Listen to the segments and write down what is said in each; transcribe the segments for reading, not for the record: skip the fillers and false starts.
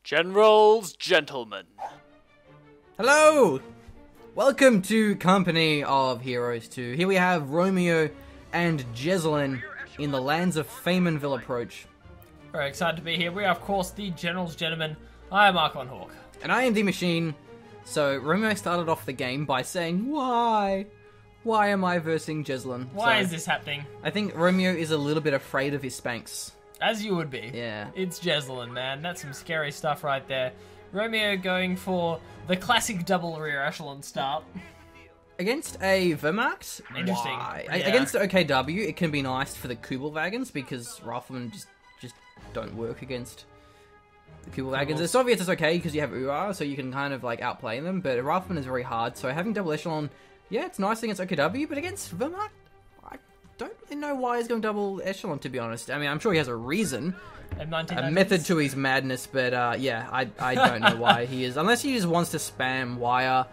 GeneralsGentlemen. Hello! Welcome to Company of Heroes 2. Here we have Romeo and Jesulin in the lands of Famenville approach. Very excited to be here. We are, of course, the Generalsgentlemen. I am Ark on Hawk. And I am the Machine. So, Romeo started off the game by saying, why? Why am I versing Jesulin? Why is this happening? I think Romeo is a little bit afraid of his Spanx. As you would be. Yeah. It's Jesulin, man. That's some scary stuff right there. Romeo going for the classic double rear echelon start. Against a Wehrmacht? Interesting. Why? Yeah. Against the OKW, it can be nice for the Kubelwagons because riflemen just don't work against the Kubelwagons. The Soviets is okay because you have UR, so you can kind of like outplay them, but a rifleman is very hard, so having double echelon, yeah, it's nice against OKW, but against Wehrmacht, I don't really know why he's going double echelon, to be honest. I mean, I'm sure he has a reason. A method to his madness, but yeah, I don't know why he is. Unless he just wants to spam wire.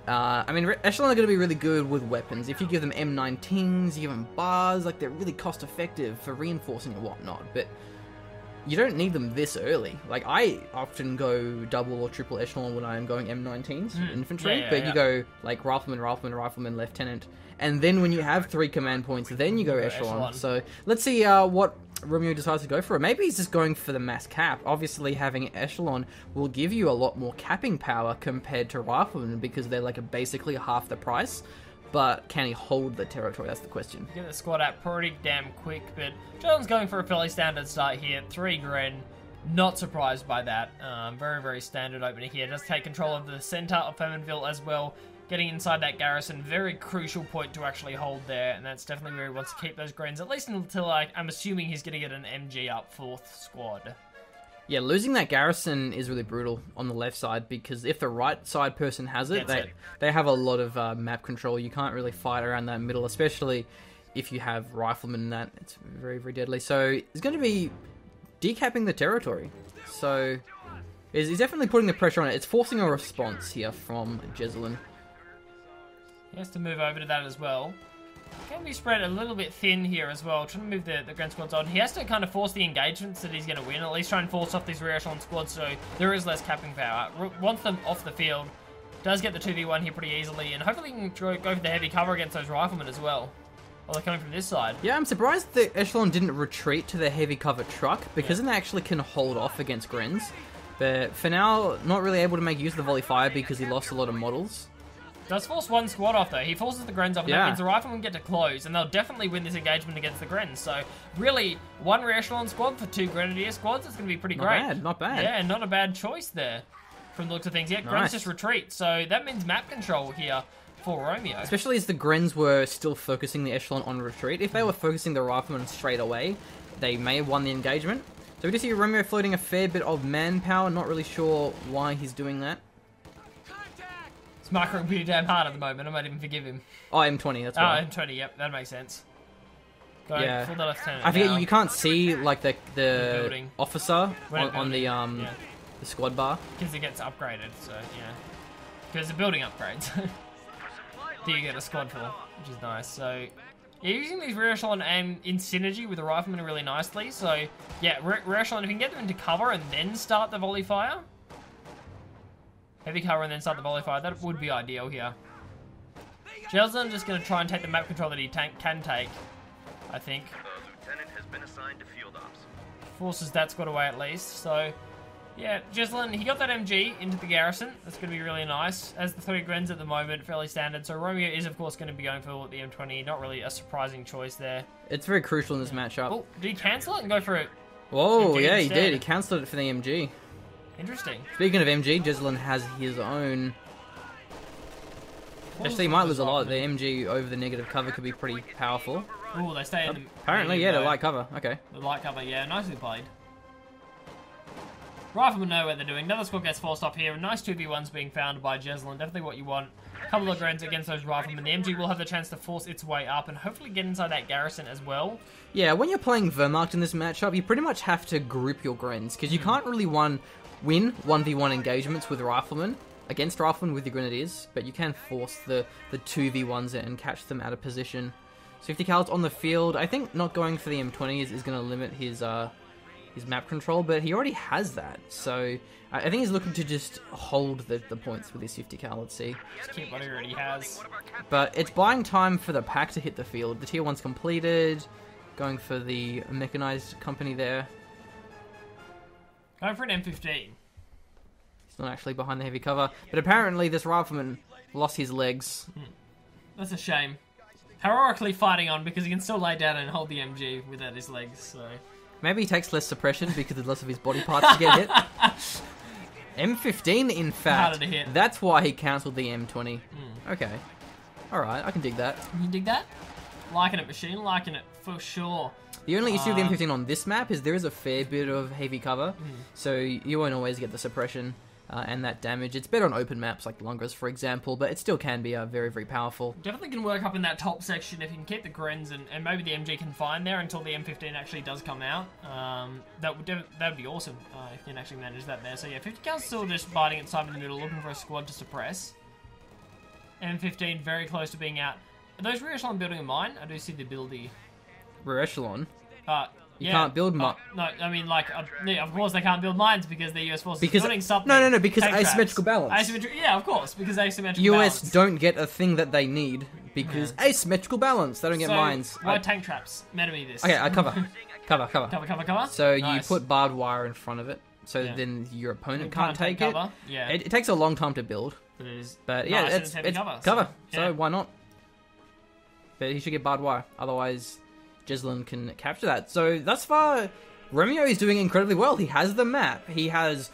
I mean, Echelon are going to be really good with weapons. If you give them M19s, you give them bars, like they're really cost effective for reinforcing and whatnot. But you don't need them this early. Like, I often go double or triple Echelon when I am going M19s, infantry, but you go like Rifleman, Lieutenant. And then when you have 3 command points, then you go Echelon. So let's see what Romeo decides to go for. Maybe he's just going for the mass cap. Obviously, having Echelon will give you a lot more capping power compared to Rifleman because they're like basically half the price. But can he hold the territory? That's the question. Get the squad out pretty damn quick, but Jesulin's going for a fairly standard start here. 3 Gren. Not surprised by that. Very, very standard opening here. Just take control of the center of Famenville as well. Getting inside that garrison, very crucial point to actually hold there, and that's definitely where he wants to keep those Grens, at least until I'm assuming he's going to get an MG up 4th squad. Yeah, losing that garrison is really brutal on the left side, because if the right side person has it, they have a lot of map control. You can't really fight around that middle, especially if you have riflemen and that. It's very, very deadly. So he's going to be decapping the territory. So he's definitely putting the pressure on it. It's forcing a response here from Jesulin. He has to move over to that as well. Can be spread a little bit thin here as well. Trying to move the Grand squads on. He has to kind of force the engagements that he's going to win. At least try and force off these rear echelon squads so there is less capping power. Wants them off the field. Does get the 2v1 here pretty easily. And hopefully he can go for the heavy cover against those riflemen as well. While they're coming from this side. Yeah, I'm surprised the Echelon didn't retreat to the heavy cover truck because then they actually can hold off against Grens. But for now, not really able to make use of the volley fire because he lost a lot of models. Does force 1 squad off though. He forces the Grens off, and that means the riflemen get to close, and they'll definitely win this engagement against the Grens. So really, 1 rear echelon squad for 2 Grenadier squads, it's going to be pretty great. Not bad. Yeah, not a bad choice there from the looks of things. Yeah, Grens just retreat, so that means map control here for Romeo. Especially as the Grens were still focusing the Echelon on retreat. If they were focusing the riflemen straight away, they may have won the engagement. So we do see Romeo floating a fair bit of manpower. Not really sure why he's doing that. It's macroing pretty damn hard at the moment. I might even forgive him. Oh, M20, that's right. Oh, M20, yep, that makes sense. Going for the lieutenant. I forget, you can't see like the officer on the squad bar. Because it gets upgraded, so yeah. Because the building upgrades. Do you get a squad for, which is nice. So yeah, using these rear echelon and in synergy with the riflemen really nicely. So yeah, rear echelon, if you can get them into cover and then start the volley fire. Heavy cover and then start the volley fire. That would be ideal here. Jesulin just going to try and take the map control that he can take, I think. Lieutenant has been assigned to field ops. Forces that squad away at least. So, yeah, Jesulin, he got that MG into the garrison. That's going to be really nice. As the 3 Grens at the moment, fairly standard. So Romeo is, of course, going to be going for the M20. Not really a surprising choice there. It's very crucial in this matchup. Oh, did he cancel it and go for it? Whoa, yeah, he did. He cancelled it for the MG. Interesting. Speaking of MG, Jesulin has his own. Actually, he might lose a lot. The MG over the negative cover could be pretty powerful. Oh, they stay in the... Apparently, yeah, the light cover. Okay. The light cover, yeah. Nicely played. Riflemen know what they're doing. Another squad gets forced off here. Nice 2v1s being found by Jesulin. Definitely what you want. A couple of Grens against those riflemen. The MG will have the chance to force its way up and hopefully get inside that garrison as well. Yeah, when you're playing Wehrmacht in this matchup, you pretty much have to group your Grens because you can't really win 1v1 engagements with riflemen against riflemen with your Grenadiers, but you can force the 2v1s and catch them out of position. So 50 cals on the field. I think not going for the M20 is going to limit his his map control, but he already has that. So I think he's looking to just hold the points with his 50 cal. Let's see. Just keep what he already has. But it's buying time for the pack to hit the field. The tier 1's completed. Going for the mechanized company there. Going for an M15. He's not actually behind the heavy cover. But apparently this rifleman lost his legs. That's a shame. Heroically fighting on because he can still lay down and hold the MG without his legs, so... Maybe he takes less suppression because there's less of his body parts to get hit. M15, in fact. Harder to hit. That's why he cancelled the M20. Okay. Alright, I can dig that. You dig that? Liking it, Machine. Liking it, for sure. The only issue with the M15 on this map is there is a fair bit of heavy cover, so you won't always get the suppression and that damage. It's better on open maps like Lungras, for example, but it still can be very, very powerful. Definitely can work up in that top section if you can keep the Grens and maybe the MG can find there until the M15 actually does come out. That would be awesome if you can actually manage that there. So yeah, 50 cal's still just biding its time in the middle, looking for a squad to suppress. M15 very close to being out. Are those rear echelon building a mine? I do see the buildy. Rear echelon? You Yeah. can't build mines. No, I mean, like, yeah, of course they can't build mines because the US forces are building something. No, because Tank traps. asymmetrical balance. Yeah, of course, because asymmetrical US balance. don't get a thing that they need because asymmetrical balance. They don't get mines. Why tank traps? Meta me this. Okay, I cover. Cover. So Nice. you put barbed wire in front of it, so then your opponent can't take it. cover. Yeah. It takes a long time to build, But it is. but yeah, nice and it's heavy cover. So yeah. why not? But he should get barbed wire, otherwise Jesulin can capture that. So thus far, Romeo is doing incredibly well. He has the map. He has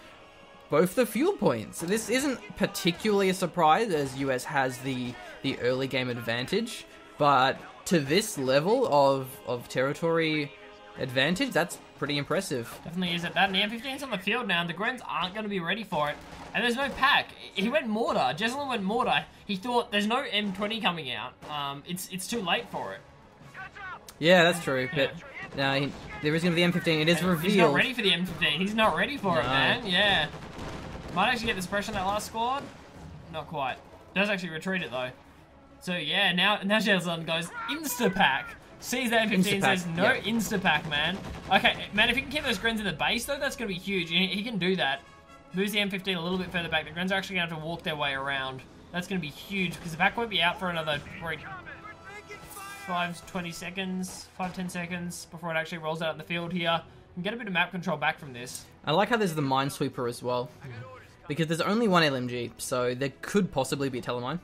both the fuel points. This isn't particularly a surprise, as US has the early game advantage, but to this level of territory advantage, that's pretty impressive. Definitely is at that. And the M15's on the field now, and the Grens aren't going to be ready for it. And there's no pack. He went mortar. Jesulin went mortar. He thought there's no M20 coming out. It's too late for it. Yeah, that's true. But now there is going to be the M15. It is revealed. He's not ready for the M15. He's not ready for it, man. Yeah. Might actually get the suppression on that last squad. Not quite. Does actually retreat it though. So yeah, now Jesulin goes insta-pack. Sees the M15 says no insta-pack, man. Okay, man, if he can keep those Grens in the base though, that's going to be huge. He can do that. Moves the M15 a little bit further back. The Grens are actually going to have to walk their way around. That's going to be huge because the pack won't be out for another 5-10 seconds before it actually rolls out in the field here. And get a bit of map control back from this. I like how there's the minesweeper as well. Because there's only one LMG, so there could possibly be a telemine.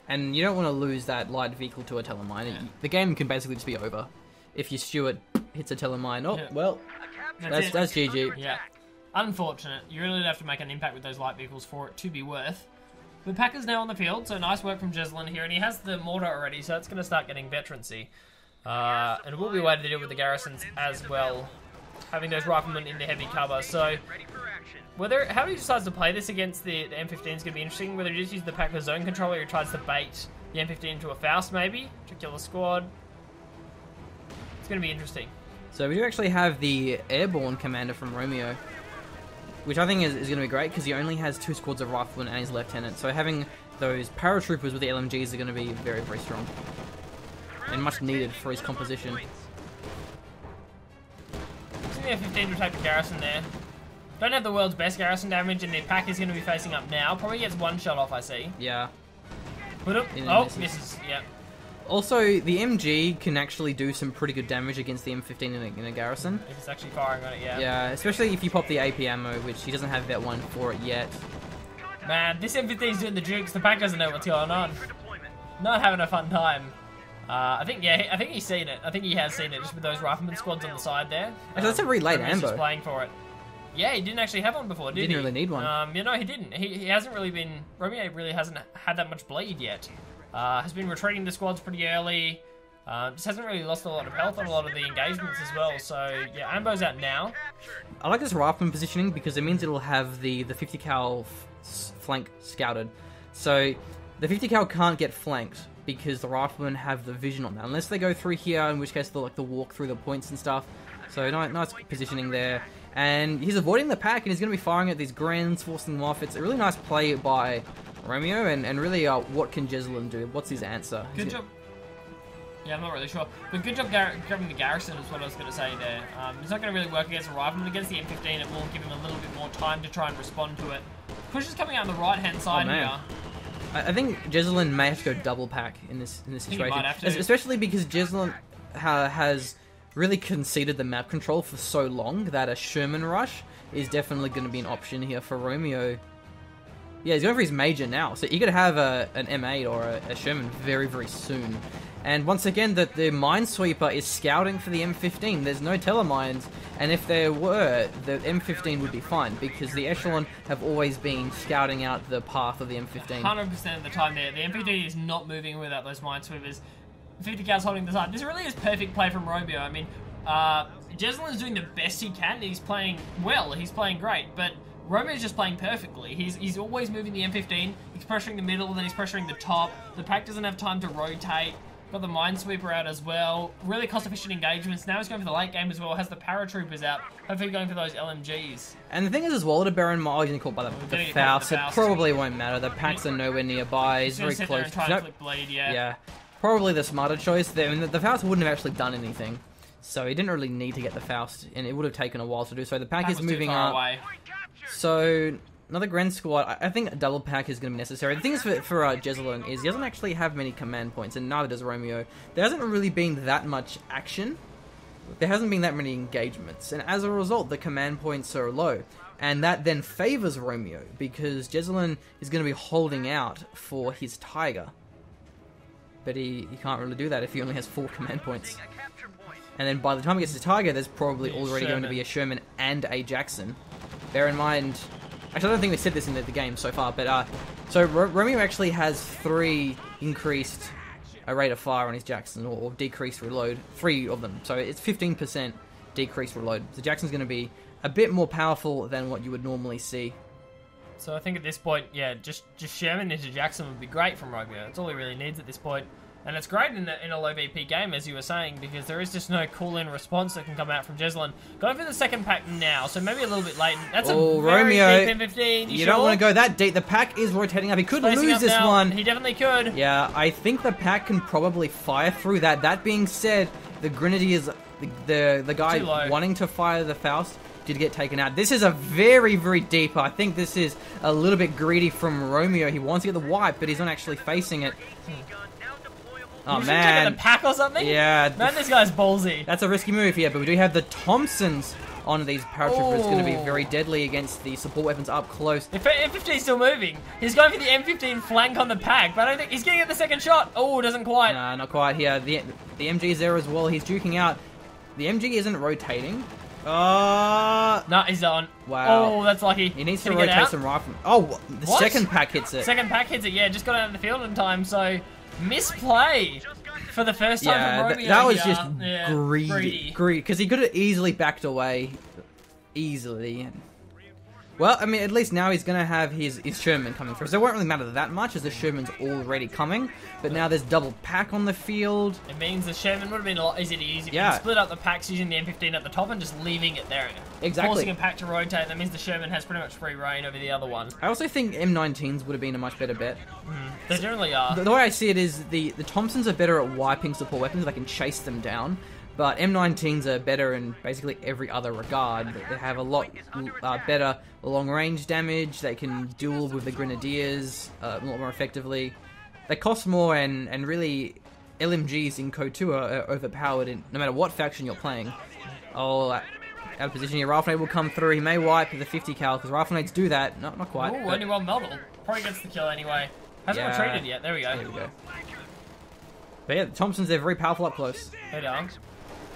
And you don't want to lose that light vehicle to a telemine. Yeah. The game can basically just be over. If your Stewart hits a telemine, well, that's GG. Yeah. Unfortunate. You really have to make an impact with those light vehicles for it to be worth. The pack is now on the field, so nice work from Jesulin here, and he has the mortar already, so it's going to start getting veterancy. And it will be a way to deal with the garrisons as well, having those riflemen in the heavy cover. So, how he decides to play this against the M15 is going to be interesting. Whether he just uses the pack for zone control or he tries to bait the M15 into a Faust, maybe, to kill the squad. It's going to be interesting. So we do actually have the airborne commander from Romeo, which I think is going to be great because he only has 2 squads of riflemen and his lieutenant. So having those paratroopers with the LMGs are going to be very, very strong and much needed for his composition. The F-15 will take the garrison there. Don't have the world's best garrison damage, and the pack is going to be facing up now. Probably gets one shot off, I see. Yeah. Put up. Oh, misses. Yeah. Also, the MG can actually do some pretty good damage against the M15 in a garrison. If it's actually firing on it, yeah. Yeah, especially if you pop the AP ammo, which he doesn't have Vet 1 for it yet. Man, this M15 is doing the jukes. The pack doesn't know what's going on. Not having a fun time. I think he's seen it. I think he has seen it, just with those rifleman squads on the side there. Actually, that's a really late ambo. Just playing for it. Yeah, he didn't actually have one before, did he? Didn't really need one. You know, he didn't. He hasn't really been... Romeo really hasn't had that much bleed yet. Has been retreating the squads pretty early. Just hasn't really lost a lot of health on a lot of the engagements as well. So, yeah, ambo's out now. I like this rifleman positioning because it means it'll have the 50 cal flank scouted. So, the 50 cal can't get flanked because the riflemen have the vision on that. Unless they go through here, in which case they'll like the walk through the points and stuff. So, nice positioning there. And he's avoiding the pack and he's going to be firing at these Grens, forcing them off. It's a really nice play by Romeo, and really, what can Jesulin do? What's his answer? Good job. Yeah, I'm not really sure. But good job grabbing the garrison is what I was going to say there. It's not going to really work against a rifleman. Against the M15, it will give him a little bit more time to try and respond to it. Push is coming out on the right-hand side here. I think Jesulin may have to go double pack in this situation. Might have to. Especially because Jesulin has really conceded the map control for so long that a Sherman rush is definitely going to be an option here for Romeo. Yeah, he's going for his major now, so he could have an M8 or a Sherman very, very soon. And once again, the Minesweeper is scouting for the M15. There's no telemines, and if there were, the M15 would be fine, because the Echelon have always been scouting out the path of the M15. 100% of the time there. The M15 is not moving without those Minesweepers. 50 cal's holding this up. This really is perfect play from Romeo. I mean, Jesulin's doing the best he can. He's playing well. He's playing great, but Romeo's just playing perfectly. He's always moving the M15. He's pressuring the middle, then he's pressuring the top. The pack doesn't have time to rotate. Got the Minesweeper out as well. Really cost-efficient engagements. Now he's going for the late game as well. Has the paratroopers out. Hopefully going for those LMGs. And the thing is as well to bear in mind, he's caught by the Faust. It probably won't matter. The packs are nowhere nearby. He's very close. Bleed, yeah. Yeah. Probably the smarter choice. I mean, the Faust wouldn't have actually done anything. So he didn't really need to get the Faust, and it would have taken a while to do so. The pack is moving up. Away. So, another Grand Squad. I think a double pack is going to be necessary. The thing is for Jesulin is he doesn't actually have many command points, and neither does Romeo. There hasn't really been that much action. There hasn't been that many engagements, and as a result, the command points are low. And that then favors Romeo, because Jesulin is going to be holding out for his Tiger. But he can't really do that if he only has 4 command points. And then by the time he gets to Tiger, there's probably already going to be a Sherman and a Jackson. Bear in mind... Actually, I don't think we said this in the game so far, but... So Romeo actually has 3 increased rate of fire on his Jackson, or decreased reload. 3 of them. So it's 15% decreased reload. So Jackson's going to be a bit more powerful than what you would normally see. So I think at this point, yeah, just Sherman into Jackson would be great from Romeo. That's all he really needs at this point. And it's great in a low VP game, as you were saying, because there is just no call-in response that can come out from Jesulin. Going for the second pack now, so maybe a little bit late. That's a very Romeo, deep M15. You don't want to go that deep. The pack is rotating up. He could lose this one. He definitely could. Yeah, I think the pack can probably fire through that. That being said, the Grenadiers, the guy wanting to fire the Faust, did get taken out. This is a very, very deep. I think this is a little bit greedy from Romeo. He wants to get the wipe, but he's not actually facing it. Oh, man. The pack or something? Yeah. Man, this guy's ballsy. That's a risky move here, but we do have the Thompsons on these paratroopers. It's going to be very deadly against the support weapons up close. If M15 is still moving, he's going for the M15 flank on the pack, but I don't think he's getting at the second shot. Oh, doesn't quite. Nah, not quite here. The MG is there as well. He's duking out. The MG isn't rotating. No, he's on. Wow. Oh, that's lucky. He needs to rotate some rifle. Oh, the second pack hits it. Second pack hits it, yeah. Just got out of the field in time, so misplay for the first time from Romeo. That was just greedy. Because he could have easily backed away. Easily. Well, I mean, at least now he's going to have his Sherman coming through. So it won't really matter that much as the Sherman's already coming. But now there's double pack on the field. It means the Sherman would have been a lot easier to use. You can split up the packs using the M15 at the top and just leaving it there. Exactly. Forcing a pack to rotate, that means the Sherman has pretty much free reign over the other one. I also think M19s would have been a much better bet. They generally are. The way I see it is the Thompsons are better at wiping support weapons. They can chase them down. But M19s are better in basically every other regard. They have a lot better long-range damage. They can duel with the Grenadiers a lot more effectively. They cost more, and really, LMGs in Code 2 are overpowered no matter what faction you're playing. Oh, out of position here. Rifle Nade will come through. He may wipe the 50 cal, because Rifle Nades do that. Not quite. Oh, only one model. Probably gets the kill anyway. Hasn't retreated yet. There we go. There we go. But yeah, the Thompsons, they're very powerful up close. They are.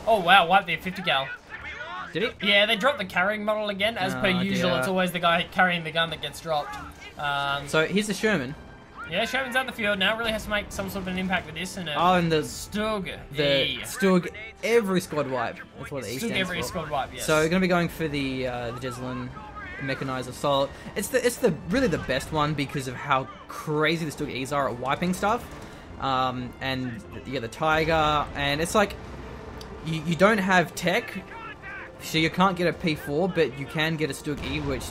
Oh wow, wiped the 50 cal. Did he? Yeah, they dropped the carrying model again. As per usual, it's always the guy carrying the gun that gets dropped. So here's the Sherman. Yeah, Sherman's out the field now. Really has to make some sort of an impact with this. And the Stug. The Stug, every squad wipe. That's what the E stands for. Every squad wipe, yes. So we're going to be going for the Jesulin Mechanized Assault. It's really the best one because of how crazy the Stug E's are at wiping stuff. And you get the Tiger, and it's like you don't have tech, so you can't get a P4, but you can get a Stug E, which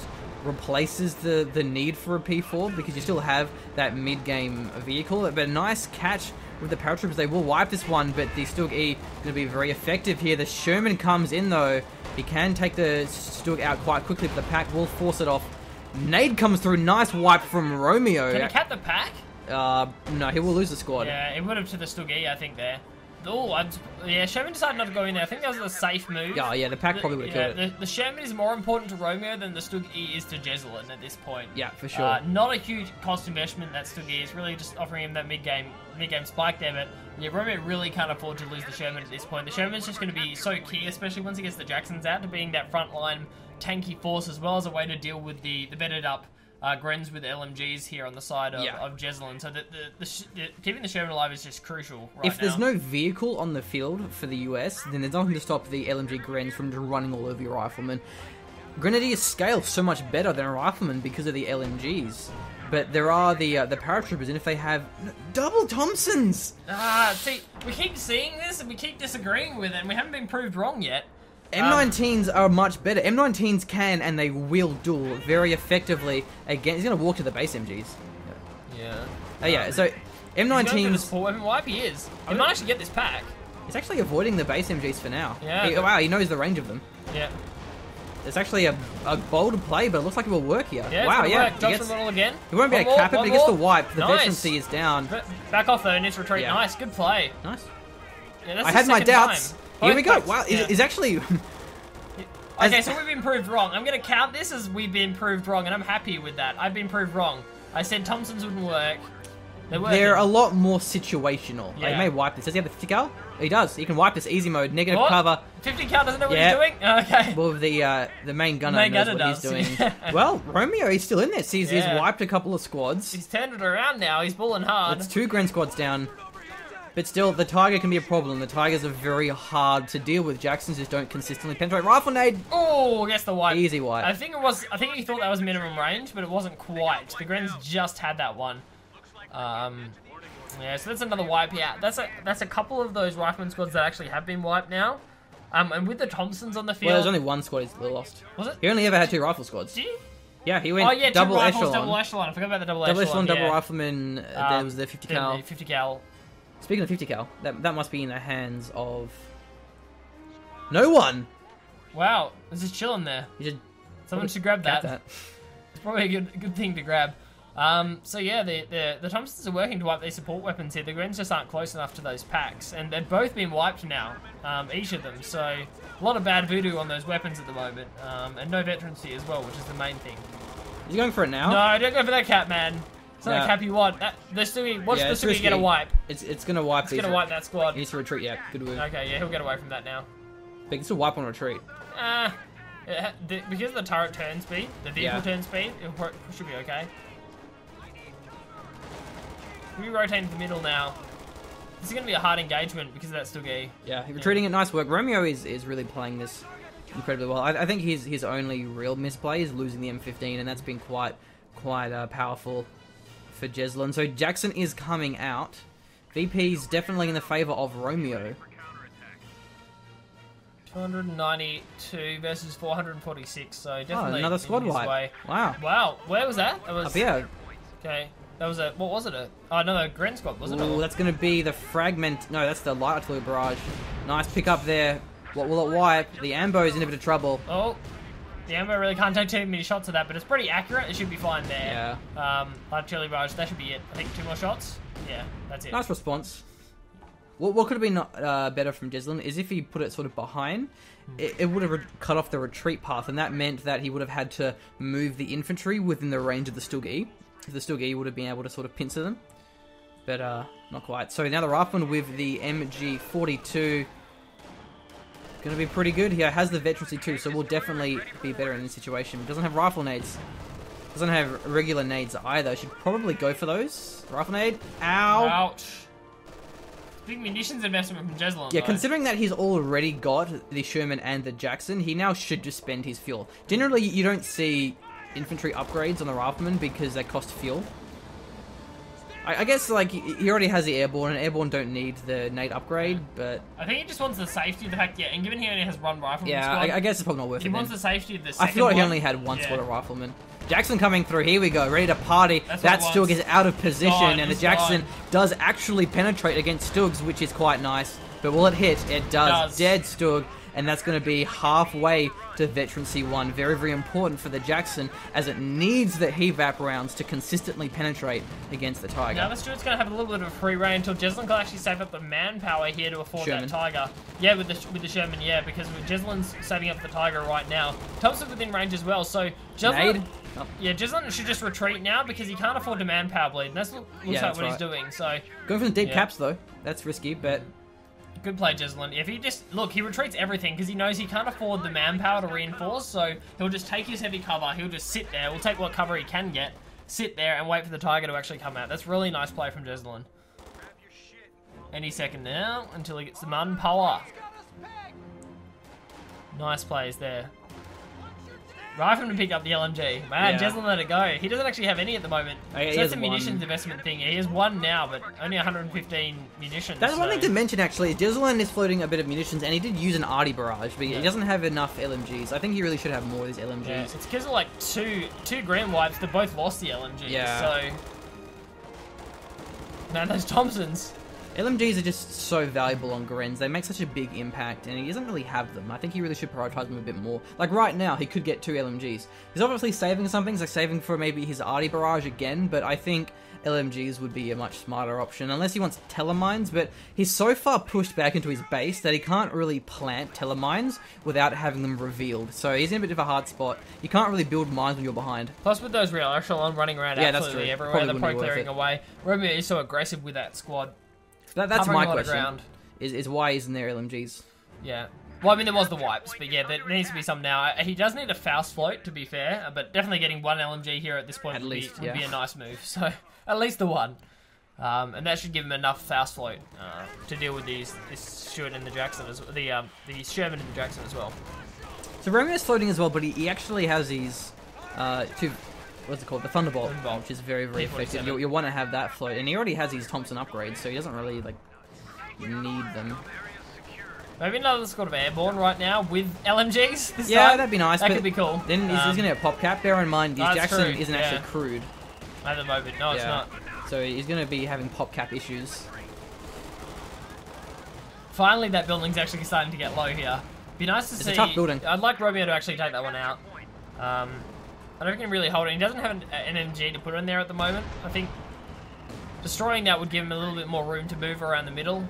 replaces the need for a P4 because you still have that mid-game vehicle. But a nice catch with the paratroopers. They will wipe this one, but the Stug E going to be very effective here. The Sherman comes in though. He can take the Stug out quite quickly, but the pack will force it off. Nade comes through. Nice wipe from Romeo. Can he cap the pack? No, he will lose the squad. Yeah, it would have to the Stug E, I think, there. Oh, yeah, Sherman decided not to go in there. I think that was a safe move. Oh, yeah, the pack probably would have killed it. The Sherman is more important to Romeo than the Stug E is to Jesulin at this point. Yeah, for sure. Not a huge cost investment, that Stug E. It's really just offering him that mid-game spike there, but yeah, Romeo really can't afford to lose the Sherman at this point. The Sherman's just going to be so key, especially once he gets the Jacksons out, to being that frontline tanky force, as well as a way to deal with the bedded up Grens with LMGs here on the side of Jesulin. So keeping the Sherman alive is just crucial right now. If there's no vehicle on the field for the US, then there's nothing to stop the LMG Grens from just running all over your riflemen. Grenadiers scale so much better than a rifleman because of the LMGs. But there are the paratroopers, and if they have double Thompsons... See, we keep seeing this and we keep disagreeing with it, and we haven't been proved wrong yet. M19s are much better. M19s can and they will duel very effectively against... He's going to walk to the base MGs. Yeah. So M19s... Full weapon wipe, he is. He might actually get this pack. He's actually avoiding the base MGs for now. Yeah. Wow, he knows the range of them. Yeah. It's actually a bold play, but it looks like it will work here. Yeah, wow, yeah. Work. Drops the model again. He won't be able to cap it, but he gets the wipe. The nice. veterancy is down. Back off though, and it's retreat. Yeah. Nice, good play. Nice. Yeah, that's I had my doubts. Here we go. Wow, yeah. He's actually... Okay, so we've been proved wrong. I'm going to count this as we've been proved wrong, and I'm happy with that. I've been proved wrong. I said Thompsons wouldn't work. They're a lot more situational. Yeah. He may wipe this. Does he have the 50 cal? He does. He can wipe this easy mode. Negative cover. 50 cal doesn't know what he's doing? Okay. Well, the main gunner knows what he's doing. Well, Romeo, he's still in this. He's wiped a couple of squads. He's turned it around now. He's pulling hard. It's 2 Gren squads down. But still, the Tiger can be a problem. The Tigers are very hard to deal with. Jacksons just don't consistently penetrate. Rifle nade. Oh, gets the wipe. Easy wipe. I think he thought that was minimum range, but it wasn't quite. The Grens just had that one. Yeah, so that's another wipe here. That's a couple of those rifleman squads that actually have been wiped now. And with the Thompsons on the field... Well, there's only one squad he's lost. Was it? He only ever had 2 rifle squads. Did he? Yeah, he went double echelon. Double echelon. I forgot about the double echelon. Double yeah. rifleman. There was the 50 cal. The 50 cal. Speaking of 50 cal, that must be in the hands of... No one! Wow, there's just chilling there. Someone should grab that. It's probably a good thing to grab. So yeah, the Thompsons are working to wipe their support weapons here. The Grens just aren't close enough to those packs, and they've both been wiped now, each of them. So a lot of bad voodoo on those weapons at the moment, and no veterancy as well, which is the main thing. Are you going for it now? No, don't go for that cap, man. It's not a cap you want. Watch the Stuggy get a wipe. It's gonna wipe. It's gonna wipe that squad. He needs to retreat. Yeah, good move. Okay, yeah, he'll get away from that now. But he can still wipe on retreat. Because of the turret turn speed, the vehicle turn speed, it should be okay. We rotate into the middle now. This is going to be a hard engagement because of that Stuggy. Yeah, retreating at nice work. Romeo is really playing this incredibly well. I think his only real misplay is losing the M15, and that's been quite powerful for Jesulin. So Jackson is coming out. VP's definitely in the favour of Romeo. 292 versus 446, so definitely another squad wipe. Wow, where was that? That was up here. Okay, that was what was it? A Gren squad, wasn't it? Oh, that's going to be the fragment. No, that's the light artillery barrage. Nice pick up there. What will it wipe? The Ambo's in a bit of trouble. Oh, the Ambo really can't take too many shots of that, but it's pretty accurate. It should be fine there. Yeah. Light artillery barrage, that should be it. I think 2 more shots. Yeah, that's it. Nice response. What could have been better from Jesulin is if he put it sort of behind, it would have cut off the retreat path, and that meant that he would have had to move the infantry within the range of the Stug E. If the Stug E would have been able to sort of pincer them. But not quite. So now the rifleman with the MG42 going to be pretty good here. Has the veterancy too, so will definitely be better in this situation. Doesn't have rifle nades. Doesn't have regular nades either. Should probably go for those. Rifle nade. Ow. Ouch. Big munitions investment from Jesulin. Yeah, considering that he's already got the Sherman and the Jackson, he now should just spend his fuel. Generally, you don't see infantry upgrades on the rifleman because they cost fuel. I guess, like, he already has the airborne, and airborne don't need the nade upgrade, but... I think he just wants the safety of the fact, and given he only has one rifleman squad... I guess it's probably not worth it. He wants the safety of the second one. I thought he only had one squad of riflemen. Jackson coming through. Here we go. Ready to party. That Stug is out of position, and the Jackson does actually penetrate against Stugs, which is quite nice. But will it hit? It does. Dead Stug. And that's going to be halfway to Veterancy 1. Very, very important for the Jackson, as it needs the HEVAP rounds to consistently penetrate against the Tiger. Now the Stuart's going to have a little bit of a free reign until Jesulin can actually save up the manpower here to afford that Tiger. Yeah, with the Sherman, yeah, because Jesulin's saving up the Tiger right now. Thompson's within range as well, so Jesulin... Oh. Yeah, Jesulin should just retreat now because he can't afford to manpower bleed. And that's looks like what he's doing, so... Going for the deep caps, though. That's risky, but... Good play, Jesulin. If he just... Look, he retreats everything because he knows he can't afford the manpower to reinforce, so he'll just take his heavy cover. He'll just sit there. We'll take what cover he can get, sit there, and wait for the Tiger to actually come out. That's really nice play from Jesulin. Any second now until he gets the manpower. Nice plays there. Right for him to pick up the LMG. Man, Jesulin let it go. He doesn't actually have any at the moment. So that's a munitions investment thing. He has one now, but only 115 munitions. That's one thing to mention, actually. Jesulin is floating a bit of munitions, and he did use an arty barrage, but he doesn't have enough LMGs. I think he really should have more of these LMGs. Yeah, it's because of like two grand wipes that both lost the LMGs. Yeah. So, man, those Thompsons. LMGs are just so valuable on Grenz. They make such a big impact, and he doesn't really have them. I think he really should prioritize them a bit more. Like right now, he could get 2 LMGs. He's obviously saving some things, like saving for maybe his arty barrage again, but I think LMGs would be a much smarter option, unless he wants telemines, but he's so far pushed back into his base that he can't really plant telemines without having them revealed. So he's in a bit of a hard spot. You can't really build mines when you're behind. Plus with those real echelon running around absolutely everywhere, they're probably clearing away. Romeo is so aggressive with that squad. That's my question, is why isn't there LMGs? Yeah. Well, I mean, there was the wipes, but yeah, there needs to be some now. He does need a Faust float, to be fair, but definitely getting 1 LMG here at this point would be a nice move. So, at least the 1. And that should give him enough Faust float to deal with this Stuart and the Jackson, the Sherman and the Jackson as well. So Romeo's floating as well, but he actually has these 2... What's it called? The Thunderbolt, which is very, very effective. You'll want to have that float. And he already has these Thompson upgrades, so he doesn't really, like, need them. Maybe another squad of airborne right now with LMGs this time. That'd be nice. That could be cool. Then he's going to get pop cap. Bear in mind, his Jackson isn't actually crewed. At the moment. No, it's not. So he's going to be having pop cap issues. Finally, that building's actually starting to get low here. Be nice to see. It's a tough building. I'd like Romeo to actually take that one out. I don't think he can really hold it. He doesn't have an MG to put in there at the moment. I think destroying that would give him a little bit more room to move around the middle.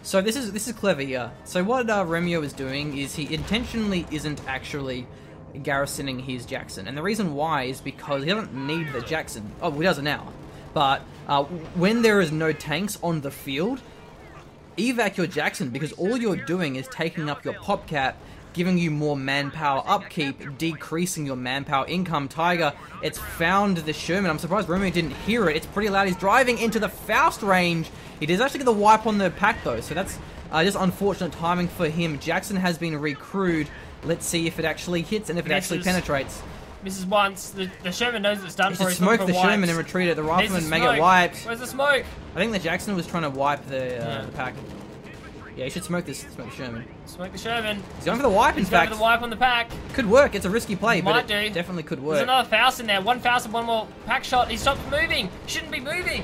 So this is clever here. So what Romeo is doing is he intentionally isn't actually garrisoning his Jackson. And the reason why is because he doesn't need the Jackson. Oh, he does it now. But when there is no tanks on the field, evac your Jackson, because all you're doing is taking up your pop cap, giving you more manpower upkeep, decreasing your manpower income. Tiger, it's found the Sherman. I'm surprised Romeo didn't hear it. It's pretty loud. He's driving into the Faust range. He does actually get the wipe on the pack, though, so that's just unfortunate timing for him. Jackson has been recrewed. Let's see if it actually hits and if it actually penetrates. Misses once. The Sherman knows it's done for. He should smoke the Sherman and retreat it. The Rifleman may get wiped. Where's the smoke? I think the Jackson was trying to wipe the pack. Yeah, you should smoke the Sherman. Smoke the Sherman. He's going for the wipe, in fact. He's going for the wipe on the pack. Could work. It's a risky play, but it definitely could work. There's another Faust in there. 1 Faust and 1 more pack shot. He stopped moving. Shouldn't be moving.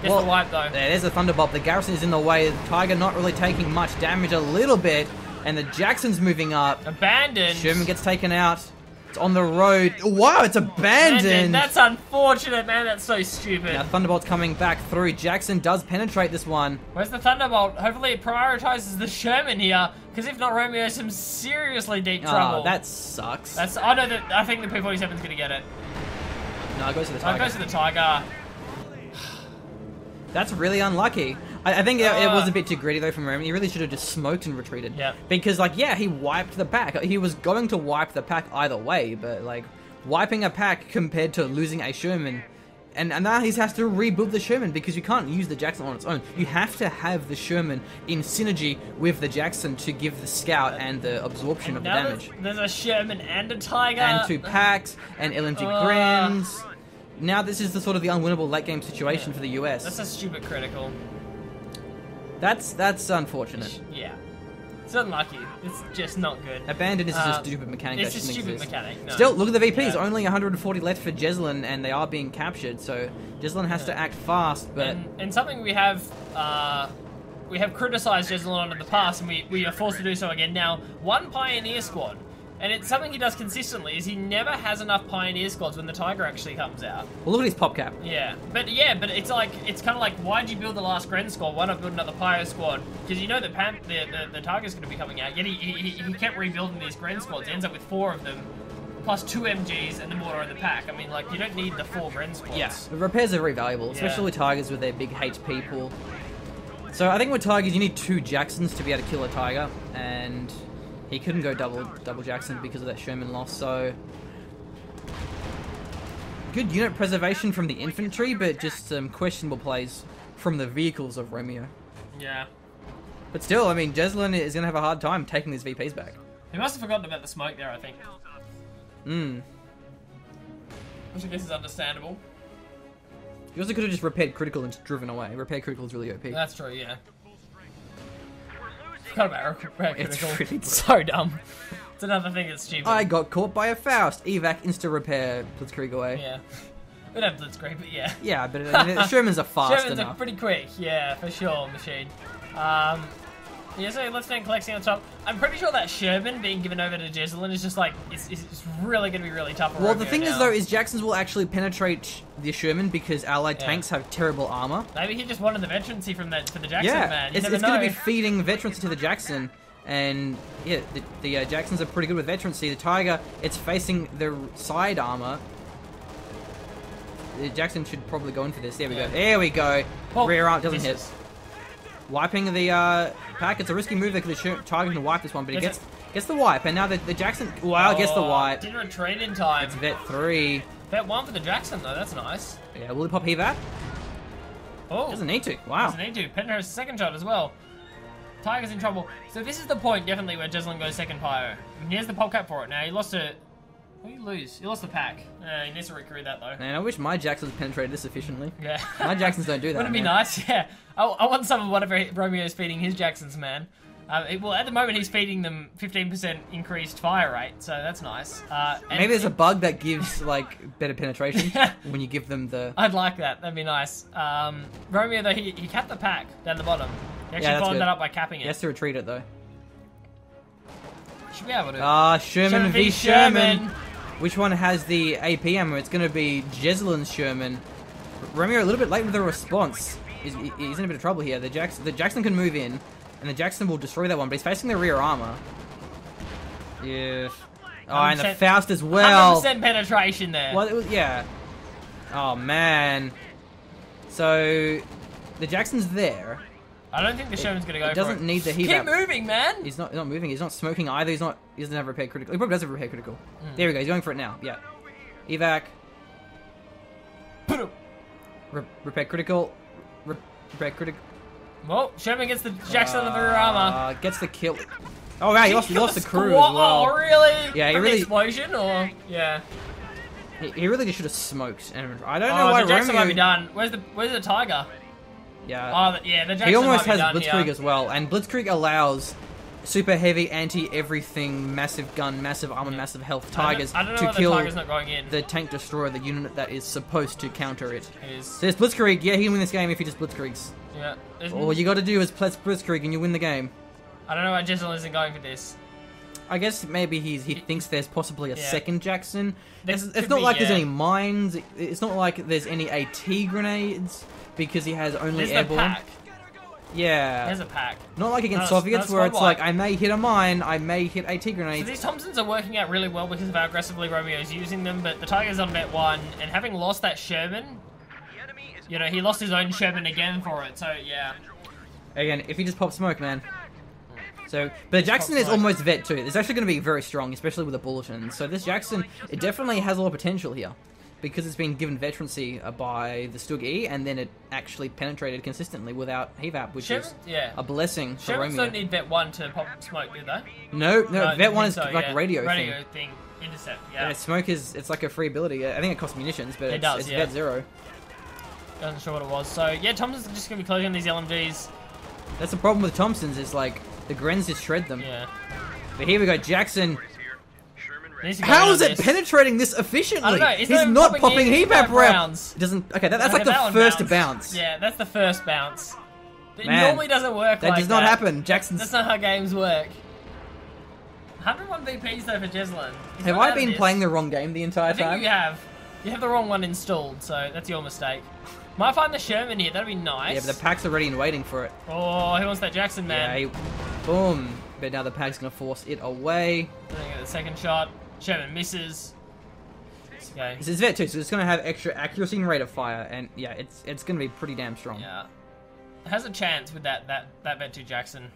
Gets the wipe, though. There's a Thunderbolt. The Garrison is in the way. The Tiger not really taking much damage, a little bit. And the Jackson's moving up. Abandoned. Sherman gets taken out. It's on the road. Wow, it's abandoned. That's unfortunate, man. That's so stupid. Now Thunderbolt's coming back through. Jackson does penetrate this one. Where's the Thunderbolt? Hopefully it prioritizes the Sherman here, because if not, Romeo has some seriously deep trouble. Oh, that sucks. I think the P-47's going to get it. No, it goes to the Tiger. It goes to the Tiger. That's really unlucky. I think it was a bit too greedy, though, from Romeo. He really should have just smoked and retreated. Yeah. Because, like, yeah, he wiped the pack. He was going to wipe the pack either way, but, like, wiping a pack compared to losing a Sherman. And now he has to rebuild the Sherman, because you can't use the Jackson on its own. You have to have the Sherman in synergy with the Jackson to give the scout and the absorption of the damage. There's a Sherman and a Tiger. And 2 packs, and LMG Grins. Now this is the sort of the unwinnable late game situation for the US. That's a stupid critical. That's unfortunate. Yeah. It's unlucky. It's just not good. Abandoned is just a stupid mechanic. It's that just shouldn't stupid exist. mechanic. No. Still, look at the VPs. Yeah. Only 140 left for Jesulin, and they are being captured. So Jesulin has to act fast. But and something we have criticised Jesulin on in the past, and we are forced to do so again now. One Pioneer squad. And it's something he does consistently, is he never has enough Pioneer squads when the Tiger actually comes out. well, look at his pop cap. Yeah, but it's like, it's kind of like, why'd you build the last Gren squad? Why not build another Pyro squad? Because you know that the Tiger's going to be coming out, yet he kept rebuilding these Gren squads. He ends up with 4 of them, plus 2 MGs and the mortar in the pack. I mean, like, you don't need the 4 Gren squads. Yeah, the repairs are very valuable, especially with Tigers with their big HP pool. So I think with Tigers, you need 2 Jacksons to be able to kill a Tiger, and he couldn't go double Jackson because of that Sherman loss, so... Good unit preservation from the infantry, but just some questionable plays from the vehicles of Romeo. Yeah. But still, I mean, Jesulin is going to have a hard time taking these VPs back. He must have forgotten about the smoke there, I think. Which I guess is understandable. You also could have just repaired critical and just driven away. Repair critical is really OP. That's true, yeah. Forgot about repair It's critical. pretty It's so dumb. It's another thing that's stupid. I got caught by a Faust. Evac insta-repair Blitzkrieg away. Yeah. We don't have Blitzkrieg, but yeah. Yeah, but Shermans are fast Shermans enough. are pretty quick, yeah, for sure, machine. Yeah, so Lieutenant collecting on top. I'm pretty sure that Sherman being given over to Jesulin is just like, it's really going to be really tough. Well, the thing is, though, is Jacksons will actually penetrate the Sherman because allied tanks have terrible armor. Maybe he just wanted the veterancy from that for the Jackson, man. It's going to be feeding veterancy to the Jackson. And, yeah, the Jacksons are pretty good with veterancy. The Tiger, it's facing the side armor. The Jackson should probably go in for this. There we go. There we go. Oh, rear arm doesn't hit. Wiping the pack. It's a risky move because the Tiger can wipe this one, but he gets the wipe. And now the Jackson, wow, gets the wipe. Didn't retreat in time. It's vet 3. Vet 1 for the Jackson, though. That's nice. Yeah, will he pop Hevat? Oh. Doesn't need to. Wow. Doesn't need to. Penner has a second shot as well. Tiger's in trouble. So this is the point, definitely, where Jesulin goes second pyro. And here's the pop cap for it. Now, he lost a... What did he lose? He lost the pack. He needs to recruit that, though. Man, I wish my Jacksons penetrated this efficiently. Yeah. My Jacksons don't do that. Wouldn't it be nice? Yeah. I want some of whatever Romeo's feeding his Jacksons, man. Well, at the moment, he's feeding them 15% increased fire rate, so that's nice. Maybe there's a bug that gives, like, better penetration when you give them the... I'd like that. That'd be nice. Romeo, though, he capped the pack down the bottom. He actually followed that up by capping it. He has to retreat it, though. Should be able to. Sherman v. Sherman. Which one has the AP ammo? It's going to be Jesulin's Sherman. Romeo a little bit late with the response. He's in a bit of trouble here. The Jackson can move in, and the Jackson will destroy that one, but he's facing the rear armor. Yeah. Oh, and the Faust as well. 100% penetration there. Well, it was, yeah. Oh, man. So, the Jackson's there. I don't think the Sherman's going to go for it. Doesn't need the heat. Keep moving, man. He's not moving. He's not smoking either. He doesn't have repair critical. He probably does have repair critical. There we go. He's going for it now. Yeah. Evac. Repair critical. Repair critical. Well, Sherman gets the Jackson on the rear armor. Gets the kill. Oh wow, he lost the crew as well. Oh really? Yeah, he From really the explosion or yeah. He really just should have smoked. And I don't know why the Jackson Romeo... might be done. Where's the Tiger? Yeah. Oh yeah, the Jackson he almost might be has done Blitzkrieg here. as well, and Blitzkrieg allows super heavy anti-everything, massive gun, massive armor, massive health Tigers I don't know to why kill the Tiger's not going in. the tank destroyer, the unit that is supposed to counter it. It is. So there's Blitzkrieg. Yeah, he can win this game if he just Blitzkriegs. Yeah. All you got to do is press Blitzkrieg and you win the game. I don't know why Jesulin isn't going for this. I guess maybe he thinks there's possibly a second Jackson. It's could not be, like there's any mines. It's not like there's any AT grenades because he has only There's airborne. the pack. Yeah. There's a pack. Not like against No, Soviets that's where it's squad-wide. like I may hit a mine, I may hit AT So grenades. these Thompsons are working out really well because of how aggressively Romeo's using them, but the Tiger's on bet 1, and having lost that Sherman, you know, he lost his own Sherman again for it, so yeah. Again, if he just pops smoke, man. So, but Jackson is almost vet too. It's actually going to be very strong, especially with the bulletin. So this Jackson, it definitely has a lot of potential here. Because it's been given veterancy by the Stug E, and then it actually penetrated consistently without HEVAP, which is a blessing for Shermans Romeo. don't need vet 1 to pop smoke, do they? No, vet 1 is so, like radio radio thing. thing. Intercept, yeah. Yeah, smoke is, it's like a free ability. I think it costs munitions, but it's vet 0. Wasn't sure what it was. So, yeah, Thompson's just going to be closing on these LMGs. That's the problem with Thompsons is like, The Grens just shred them. Yeah. But here we go, Jackson. Needs to go How in is on it this. penetrating this efficiently? I don't know. He's not popping heat evap rounds. It doesn't. Okay, that's like that the one first bounced. bounce. Yeah, that's the first bounce. It Man, normally doesn't work That like does not happen. Jackson's. That's not how games work. 101 VPs though for Jesulin. Have I been playing the wrong game the entire I think time? you have. You have the wrong one installed, so that's your mistake. Might find the Sherman here. That'd be nice. Yeah, but the pack's already in waiting for it. Oh, he wants that Jackson, man. Yeah, boom. But now the pack's gonna force it away. Gonna get the second shot. Sherman misses. Okay. This is Vet too, so it's gonna have extra accuracy and rate of fire, and yeah, it's gonna be pretty damn strong. Yeah. It has a chance with that Vet 2 Jackson.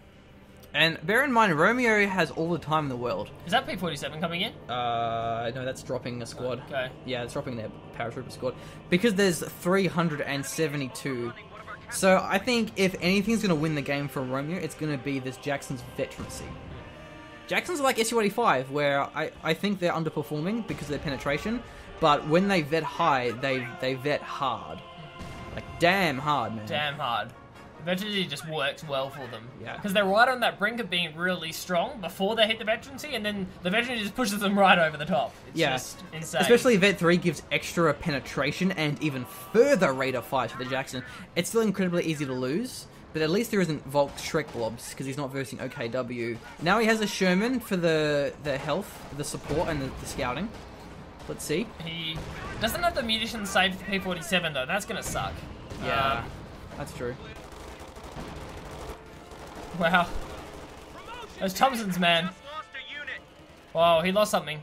And bear in mind, Romeo has all the time in the world. Is that P-47 coming in? No, that's dropping a squad. Okay. Yeah, it's dropping their paratrooper squad. Because there's 372. So I think if anything's going to win the game for Romeo, it's going to be this Jackson's veterancy. Jackson's like SU-85, where I think they're underperforming because of their penetration, but when they vet high, they vet hard. Like, damn hard, man. Damn hard. Veterancy just works well for them. Yeah. Because they're right on that brink of being really strong before they hit the veterancy, and then the veterancy just pushes them right over the top. It's just insane. Especially Vet 3 gives extra penetration and even further rate of fire to the Jackson. It's still incredibly easy to lose, but at least there isn't Volk Shrek blobs, because he's not versing OKW. Now he has a Sherman for the health, the support, and the scouting. Let's see. He doesn't have the munitions saved for the P-47, though. That's going to suck. Yeah, that's true. Wow. Those Thompsons, man. Wow, he lost something.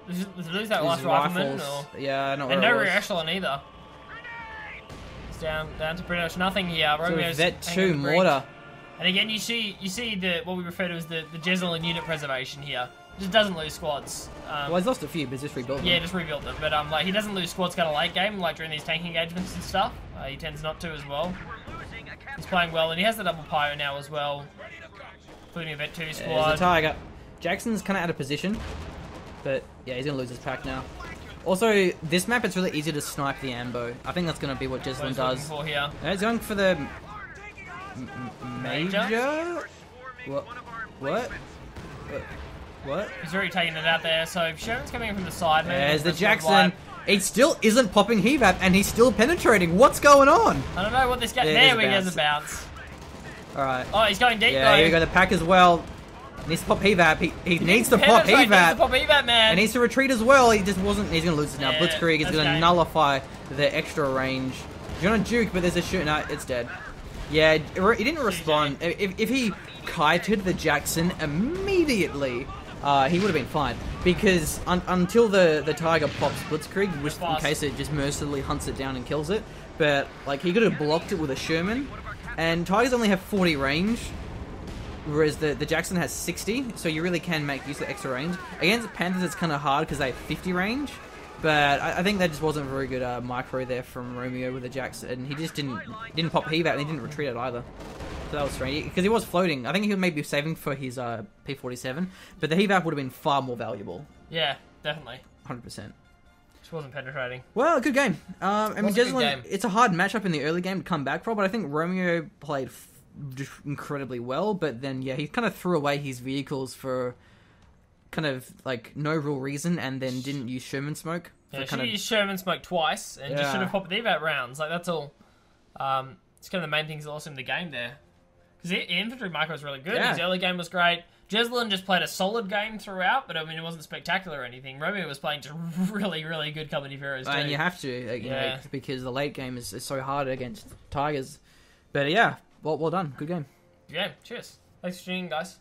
Did you lose that last His rifleman? rifles. Or? Yeah, not And where no it rear was. echelon either. It's down to pretty much nothing here. So Romeo's Vet hanging 2 on the brink. mortar. And again, you see the what we refer to as the Jesulin unit preservation here. Just doesn't lose squads. Well, he's lost a few, but he's just rebuilt them. Yeah, just rebuilt them. But like he doesn't lose squads kind of late game, like during these tank engagements and stuff. He tends not to as well. He's playing well, and he has the double pyro now as well. Including a Vet 2 squad. There's a Tiger. Jackson's kind of out of position, but yeah, he's going to lose his pack now. Also, this map, it's really easy to snipe the ambo. I think that's going to be what Jesulin does. For here. He's going for the... Major? What? What? What? He's already taken it out there, so Sherman's coming in from the side. Maybe There's the that's Jackson. He still isn't popping HEVAP, and he's still penetrating. What's going on? I don't know what this guy... Yeah, There there's we a go, the bounce. Alright. Oh, he's going deep, Yeah, though. here we go. The pack as well. Needs to pop HEVAP. He needs to pop Penetrate, needs to HEVAP. pop EVAP, man. And needs to retreat as well. He just wasn't. He's going to lose this now. Yeah, Blitzkrieg is that's going to okay. nullify the extra range. He's going to juke, but there's a shoot. No, it's dead. Yeah, he didn't respond. If he kited the Jackson immediately, he would have been fine. Because until the Tiger pops Blitzkrieg, which in case it just mercilessly hunts it down and kills it. But like he could have blocked it with a Sherman. And Tigers only have 40 range. Whereas the Jackson has 60, so you really can make use of extra range. Against Panthers, it's kind of hard because they have 50 range. But I think that just wasn't a very good micro there from Romeo with the Jackson. And he just didn't pop HEVAP, and he didn't retreat it either. So that was strange. Because he was floating. I think he was maybe saving for his P-47. But the HEVAP would have been far more valuable. Yeah, definitely. 100%. Just wasn't penetrating. Well, good game. I mean, Was a good Jesulin, game. it's a hard matchup in the early game to come back from, but I think Romeo played just incredibly well. But then, yeah, he kind of threw away his vehicles for kind of like no real reason, and then didn't use Sherman smoke. Yeah, should have used Sherman smoke twice, and just should have popped the EVAP rounds. Like, that's all. It's kind of the main things that lost him the game there. Because the infantry micro was really good. Yeah. His early game was great. Jesulin just played a solid game throughout, but I mean, it wasn't spectacular or anything. Romeo was playing just really, really good company heroes too. And you have to, you know, because the late game is so hard against Tigers. But yeah, well done. Good game. Yeah, cheers. Thanks for tuning in, guys.